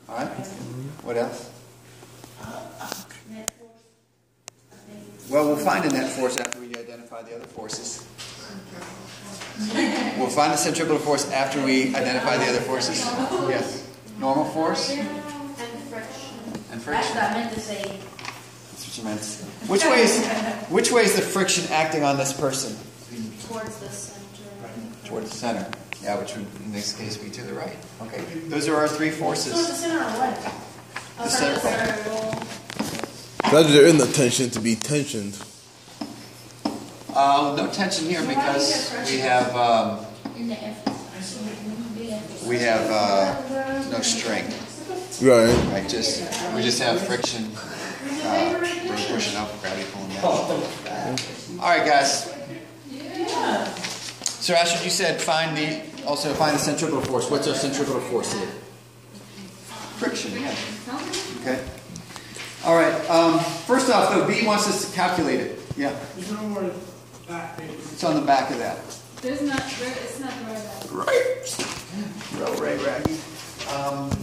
All right. What else? Net force, I think. Well, we'll find a net force after we identify the other forces. We'll find the centripetal force after we identify the other forces. Yes. Normal force? And friction. And That's friction. what I meant to say. That's what you meant. Which way is the friction acting on this person? Towards the center. Towards the center. Yeah, which would in this case be to the right. Okay. Those are our three forces. Towards the center or what? The center. That there isn't a tension to be tensioned. No tension here because we have no string. Right. Right. We just have friction. We're pushing up, gravity pulling down. All right, guys. So Astrid, you said find the centripetal force. What's our centripetal force here? Friction. Yeah. Okay. All right. First off, though, B wants us to calculate it. Yeah. There's no more back page. It's on the back of that. It's not the right back. Right. Real Ray Raggy.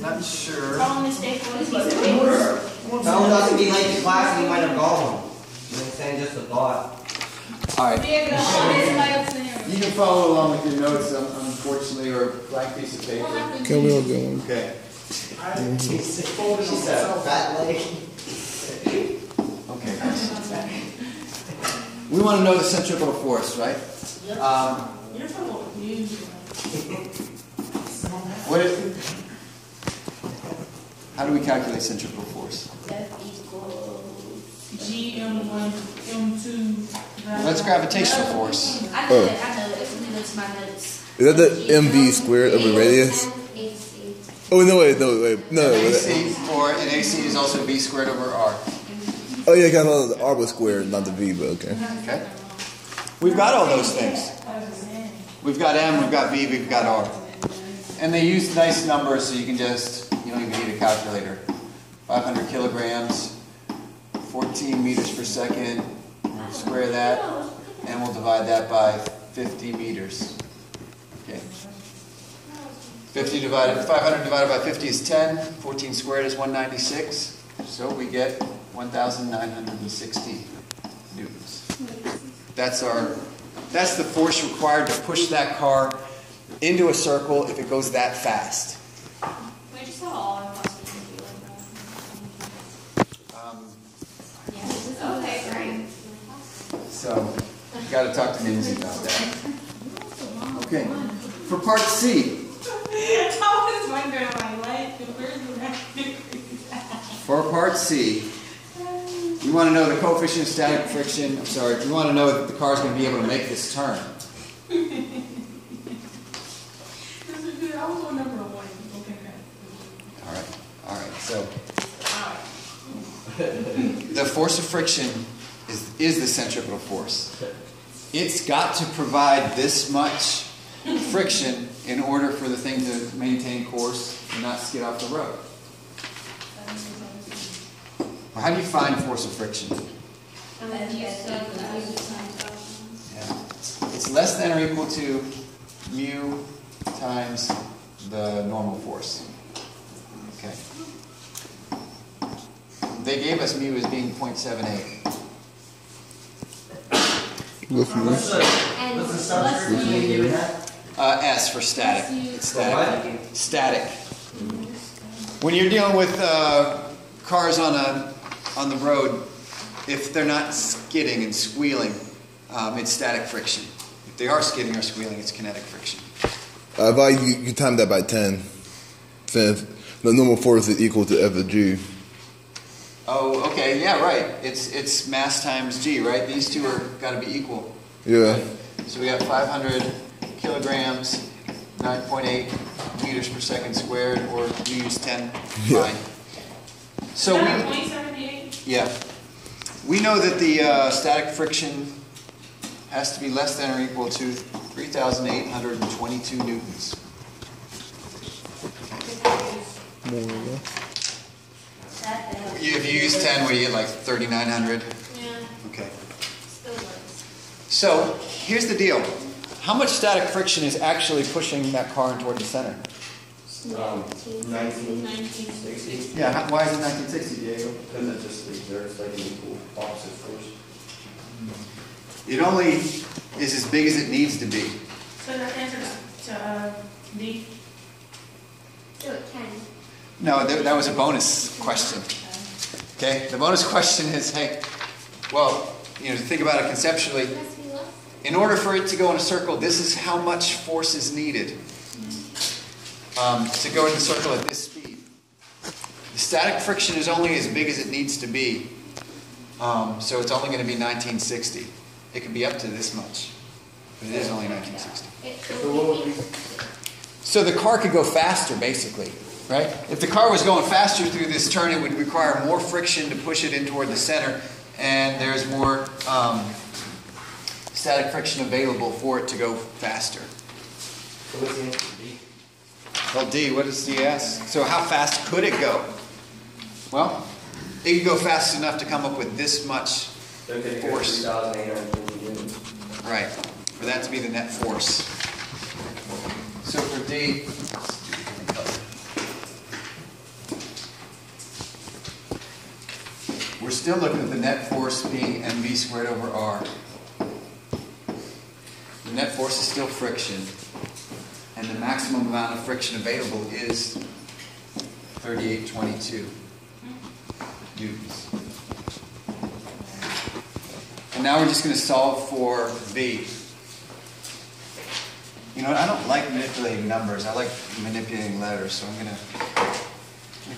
Not sure. Wrong mistake on a piece of paper. Tell him not to be late to class and he might have gone home. You know what I'm saying? Just a thought. All right. Yeah, You can follow along with your notes, unfortunately, or a blank piece of paper. Can we all go on? Okay. It's folded on itself. Fat leg. Okay. We want to know the centripetal force, right? You're talking about music. How do we calculate centripetal force? F equals. GM1, M2. That's gravitational force. I know it. It's my notes. Is that the MV squared over radius? AC. Oh, no, wait. No. AC, or an AC is also V squared over R. Oh, yeah, I thought the R was squared, not the V, but okay. Okay. We've got all those things. We've got M, we've got V, we've got R. And they use nice numbers so you don't even need a calculator. 500 kilograms, 14 meters per second. We'll square that, and we'll divide that by 50 meters. Okay. 500 divided by 50 is 10. 14 squared is 196. So we get 1,960 newtons. That's the force required to push that car into a circle if it goes that fast. We just saw all our possible okay, great. So you got to talk to Lindsay about that. Okay. For part C. For part C, we want to know the coefficient of static friction. I'm sorry, we want to know that the car is going to be able to make this turn. All right. So the force of friction is the centripetal force. It's got to provide this much friction in order for the thing to maintain course and not skid off the road. Well, how do you find force of friction? Yeah. It's less than or equal to mu times the normal force. Okay. They gave us mu as being 0.78. What's the substrate you given that? S for static. It's static. Static. When you're dealing with cars on the road, if they're not skidding and squealing, it's static friction. If they are skidding or squealing, it's kinetic friction. You time that by 10. Since the normal force is equal to F of G. Oh, okay, yeah, right. It's mass times G, right? These two are got to be equal. Yeah. So we got 500 kilograms, 9.8 meters per second squared, or you use 10. Fine. So we know that the static friction has to be less than or equal to 3,822 newtons. If you use 10, what do you get, like 3,900? Yeah. Okay. Still works. So here's the deal. How much static friction is actually pushing that car toward the center? 1960. Yeah, why is it 1960, Diego? Because it just exerts like an equal opposite force. It only is as big as it needs to be. So the answer to D. Do it 10. No, that was a bonus question. Okay, the bonus question is, hey, well, think about it conceptually. It has to be less. In order for it to go in a circle, this is how much force is needed to go in the circle at this speed. The static friction is only as big as it needs to be, so it's only going to be 1960. It can be up to this much, but it is only 1960. So what would be? So the car could go faster, basically, right? If the car was going faster through this turn, it would require more friction to push it in toward the center, and there's more static friction available for it to go faster. So what's the answer to D? Well, D, what does D ask? So how fast could it go? Well, it could go fast enough to come up with this much Okay, force. 3,850 newtons. Right, for that to be the net force. So for D, we're still looking at the net force being mv squared over r. The net force is still friction, and the maximum amount of friction available is 3822 newtons. And now we're just going to solve for V. You know what? I don't like manipulating numbers. I like manipulating letters, so I'm going to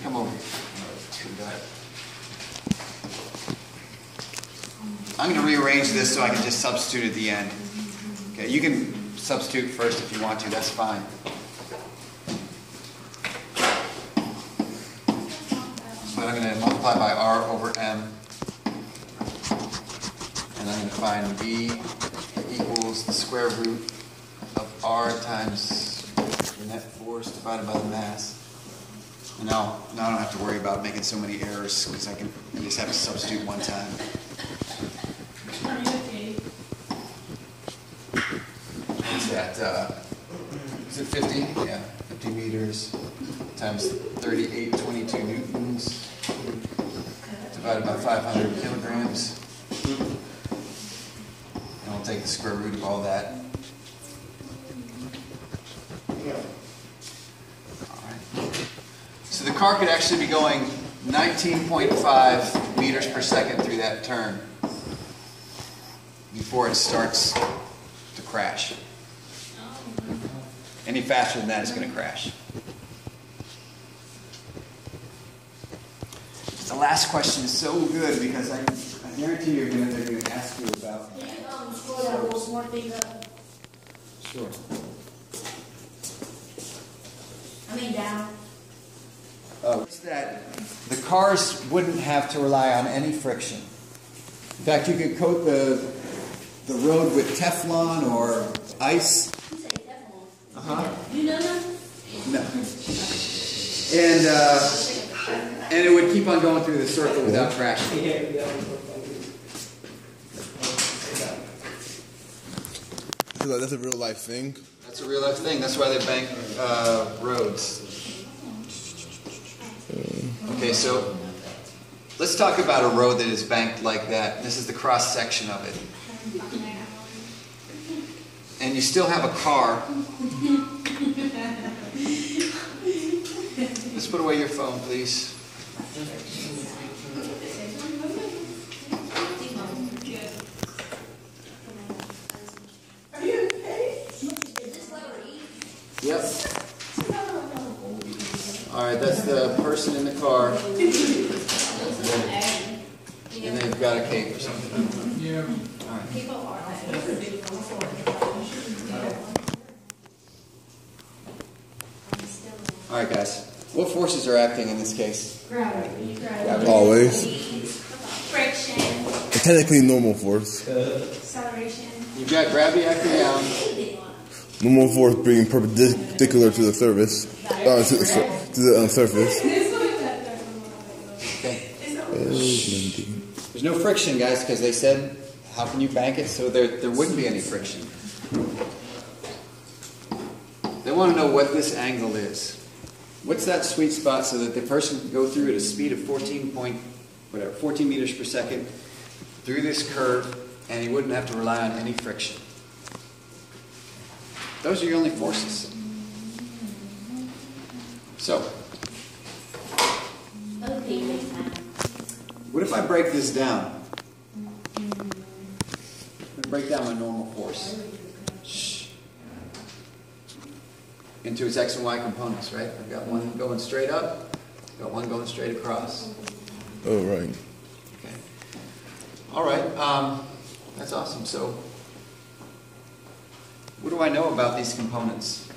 come over to that. I'm going to rearrange this so I can just substitute at the end. Okay, you can substitute first if you want to. That's fine. But I'm going to multiply by R over M. And I'm going to find V equals the square root of R times the net force divided by the mass. And now I don't have to worry about making so many errors because I just have to substitute one time. What's that? Is it 50? Yeah, 50 meters times 3822 newtons divided by 500 kilograms. And we'll take the square root of all that. Alright. So the car could actually be going 19.5 meters per second through that turn before it starts to crash. Any faster than that, it's going to crash. The last question is so good because I guarantee they're going to ask you about. Sure. Down. It's that the cars wouldn't have to rely on any friction. In fact, you could coat the road with Teflon or ice. You know that? No. And it would keep on going through the circle without crashing. So that's a real life thing. That's a real life thing. That's why they bank roads. Okay, so let's talk about a road that is banked like that. This is the cross section of it. And you still have a car. Let's put away your phone, please. Are you okay? Yep. All right, that's the person in the car. And they've got a cape or something. Yeah. All right. All right, guys. What forces are acting in this case? Gravity. Always. Friction. Technically normal force. Acceleration. You've got gravity acting down. Normal force being perpendicular to the surface. To the surface. Okay. There's no friction, guys, because they said, how can you bank it? So there wouldn't be any friction. They want to know what this angle is. What's that sweet spot so that the person can go through at a speed of 14 meters per second through this curve, and he wouldn't have to rely on any friction? Those are your only forces. So, Okay, next time. what if I break this down? I'm going to break down my normal force into its x and y components, right? I've got one going straight up, I've got one going straight across. Oh, right. Okay. All right. That's awesome. So, what do I know about these components?